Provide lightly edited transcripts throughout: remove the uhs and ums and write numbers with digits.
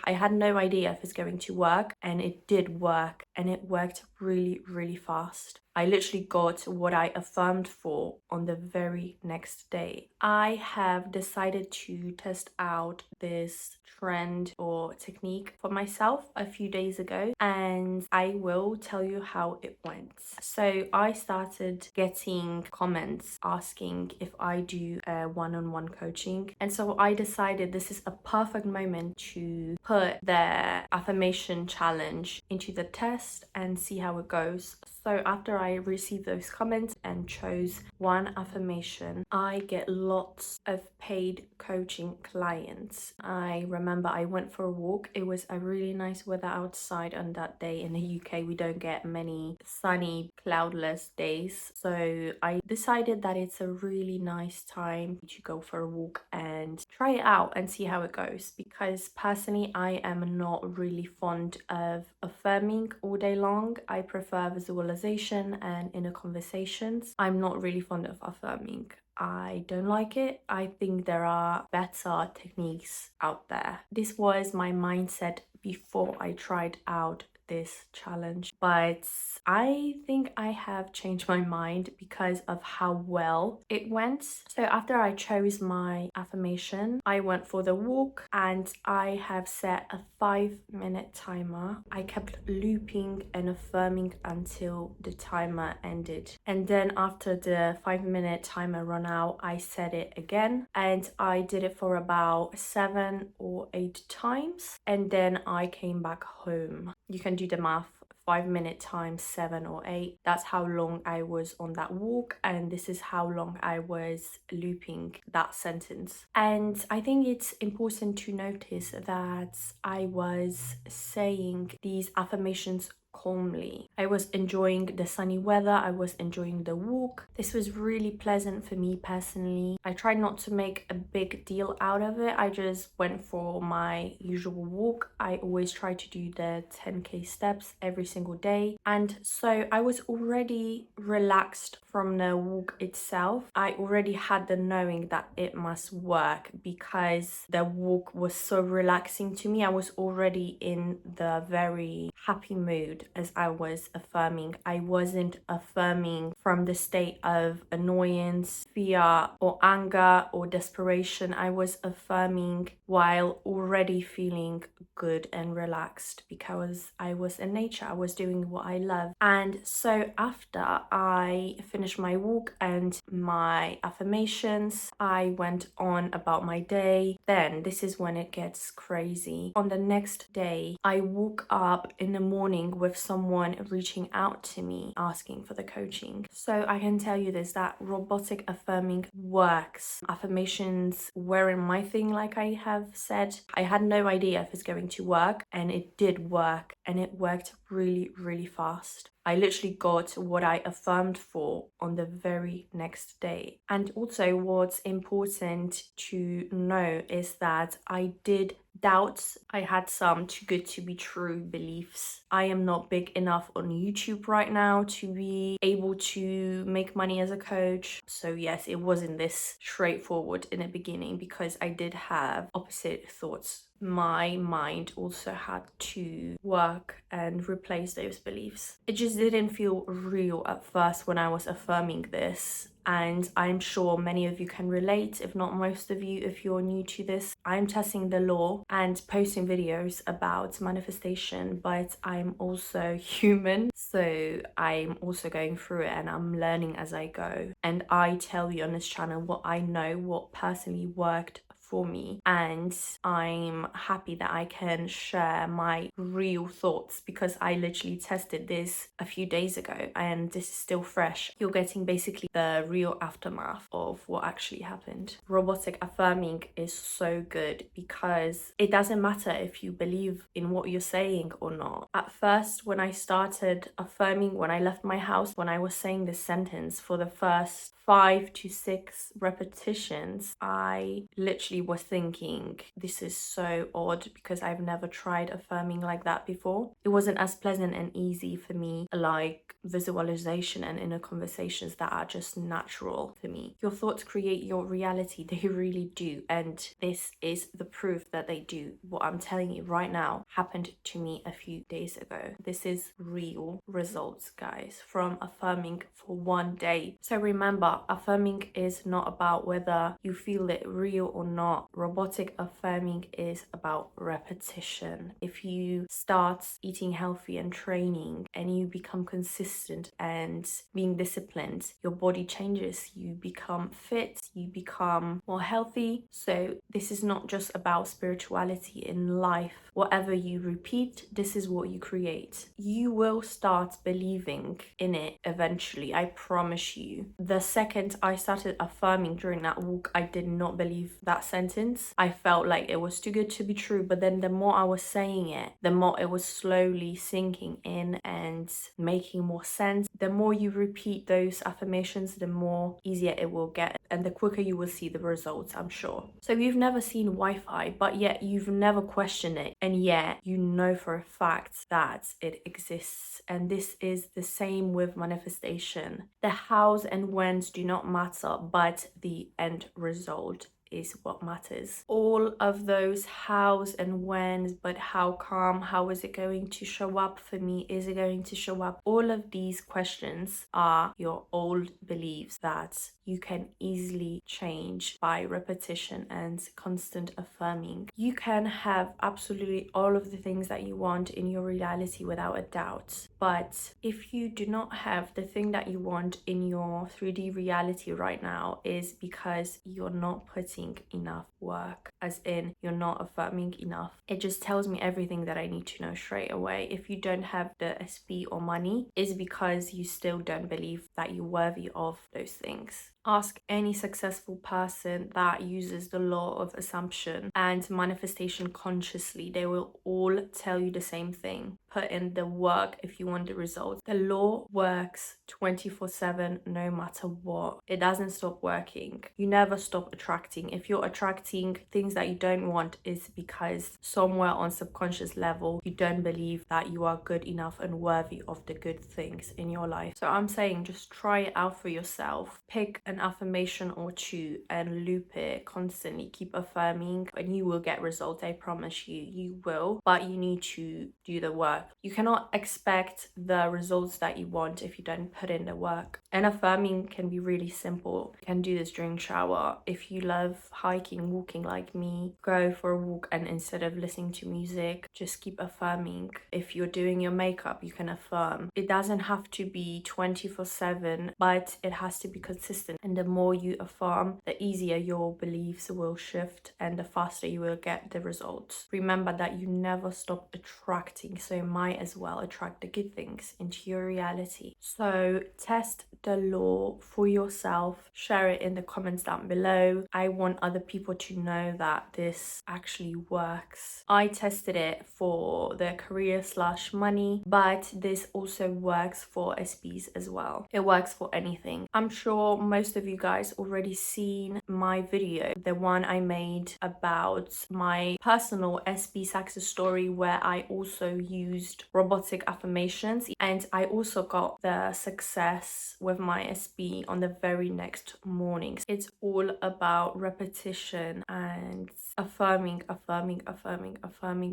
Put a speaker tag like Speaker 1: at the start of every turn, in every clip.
Speaker 1: I had no idea if it's going to work, and it did work, and it worked really, really fast. I literally got what I affirmed for on the very next day. I have decided to test out this trend or technique for myself a few days ago, and I will tell you how it went. So I started getting comments asking if I do a one-on-one coaching, and so I decided this is a perfect moment to put the affirmation challenge into the test and see how it goes. So after I received those comments and chose one affirmation, I get lots of paid coaching clients. I remember I went for a walk. It was a really nice weather outside on that day. In the UK, we don't get many sunny, cloudless days. So I decided that it's a really nice time to go for a walk and try it out and see how it goes. Because personally, I am not really fond of affirming all day long. I prefer visualization and inner conversations. I'm not really fond of affirming. I don't like it. I think there are better techniques out there. This was my mindset before I tried out this challenge, but I think I have changed my mind because of how well it went. So after I chose my affirmation, I went for the walk and I have set a 5-minute timer. I kept looping and affirming until the timer ended, and then after the 5-minute timer ran out, I said it again, and I did it for about 7 or 8 times, and then I came back home. You can do the math. 5-minute times 7 or 8, that's how long I was on that walk, and this is how long I was looping that sentence. And I think it's important to notice that I was saying these affirmations calmly. I was enjoying the sunny weather, I was enjoying the walk. This was really pleasant for me personally. I tried not to make a big deal out of it. I just went for my usual walk. I always try to do the 10k steps every single day, and so I was already relaxed from the walk itself. I already had the knowing that it must work because the walk was so relaxing to me. I was already in the very happy mood as I was affirming. I wasn't affirming from the state of annoyance, fear, or anger or desperation. I was affirming while already feeling good and relaxed because I was in nature. I was doing what I love. And so after I finished my walk and my affirmations, I went on about my day. Then this is when it gets crazy. On the next day, I woke up in the morning with someone reaching out to me asking for the coaching. So I can tell you this, that robotic affirming works. Affirmations weren't my thing, like I have said. I had no idea if it's going to work, and it did work, and it worked really, really fast. I literally got what I affirmed for on the very next day. And also what's important to know is that I did doubt. I had some too good to be true beliefs. I am not big enough on YouTube right now to be able to make money as a coach. So yes, it wasn't this straightforward in the beginning because I did have opposite thoughts. My mind also had to work and replace those beliefs. It just didn't feel real at first when I was affirming this. And I'm sure many of you can relate, if not most of you, if you're new to this. I'm testing the law and posting videos about manifestation, but I'm also human. So I'm also going through it and I'm learning as I go. And I tell you on this channel what I know, what personally worked for me, and I'm happy that I can share my real thoughts because I literally tested this a few days ago and this is still fresh. You're getting basically the real aftermath of what actually happened. Robotic affirming is so good because it doesn't matter if you believe in what you're saying or not. At first, when I started affirming, when I left my house, when I was saying this sentence for the first 5 to 6 repetitions, I literally initially was thinking, this is so odd because I've never tried affirming like that before. It wasn't as pleasant and easy for me like visualization and inner conversations that are just natural for me. Your thoughts create your reality. They really do. And this is the proof that they do. What I'm telling you right now happened to me a few days ago. This is real results, guys, from affirming for one day. So remember, affirming is not about whether you feel it real or not. Robotic affirming is about repetition. If you start eating healthy and training and you become consistent and being disciplined, your body changes, you become fit, you become more healthy. So this is not just about spirituality in life. Whatever you repeat, this is what you create. You will start believing in it eventually, I promise you. The second I started affirming during that walk, I did not believe that sentence. I felt like it was too good to be true, but then the more I was saying it, the more it was slowly sinking in and making more sense. The more you repeat those affirmations, the more easier it will get and the quicker you will see the results, I'm sure. So you've never seen Wi-Fi, but yet you've never questioned it, and yet you know for a fact that it exists. And this is the same with manifestation. The hows and whens do not matter, but the end result is what matters. All of those hows and whens, but how come, how is it going to show up for me, is it going to show up, all of these questions are your old beliefs that you can easily change by repetition and constant affirming. You can have absolutely all of the things that you want in your reality without a doubt, but if you do not have the thing that you want in your 3D reality right now, is because you're not putting enough work, as in you're not affirming enough. It just tells me everything that I need to know straight away. If you don't have the SP or money, is because you still don't believe that you're worthy of those things. Ask any successful person that uses the law of assumption and manifestation consciously. They will all tell you the same thing. Put in the work if you want the results. The law works 24/7 no matter what. It doesn't stop working. You never stop attracting. If you're attracting things that you don't want, is because somewhere on subconscious level you don't believe that you are good enough and worthy of the good things in your life. So I'm saying just try it out for yourself. Pick an affirmation or two and loop it constantly. Keep affirming and you will get results. I promise you, you will. But you need to do the work. You cannot expect the results that you want if you don't put in the work. And affirming can be really simple. You can do this during shower. If you love hiking, walking like me, go for a walk and instead of listening to music, just keep affirming. If you're doing your makeup, you can affirm. It doesn't have to be 24/7, but it has to be consistent. And the more you affirm, the easier your beliefs will shift and the faster you will get the results. Remember that you never stop attracting, so you might as well attract the good things into your reality. So test the law for yourself. Share it in the comments down below. I want other people to know that this actually works. I tested it for the career/money, but this also works for SPs as well. It works for anything. I'm sure most of you guys already seen my video, the one I made about my personal SP success story, where I also used robotic affirmations, and I also got the success with my SP on the very next morning. It's all about repetition and affirming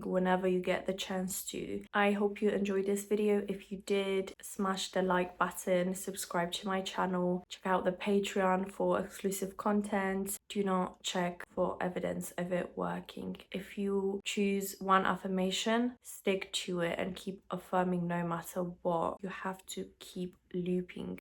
Speaker 1: whenever you get the chance to. I hope you enjoyed this video. If you did, smash the like button, subscribe to my channel, check out the Patreon for exclusive content. Do not check for evidence of it working. If you choose one affirmation, stick to it and keep affirming no matter what. You have to keep looping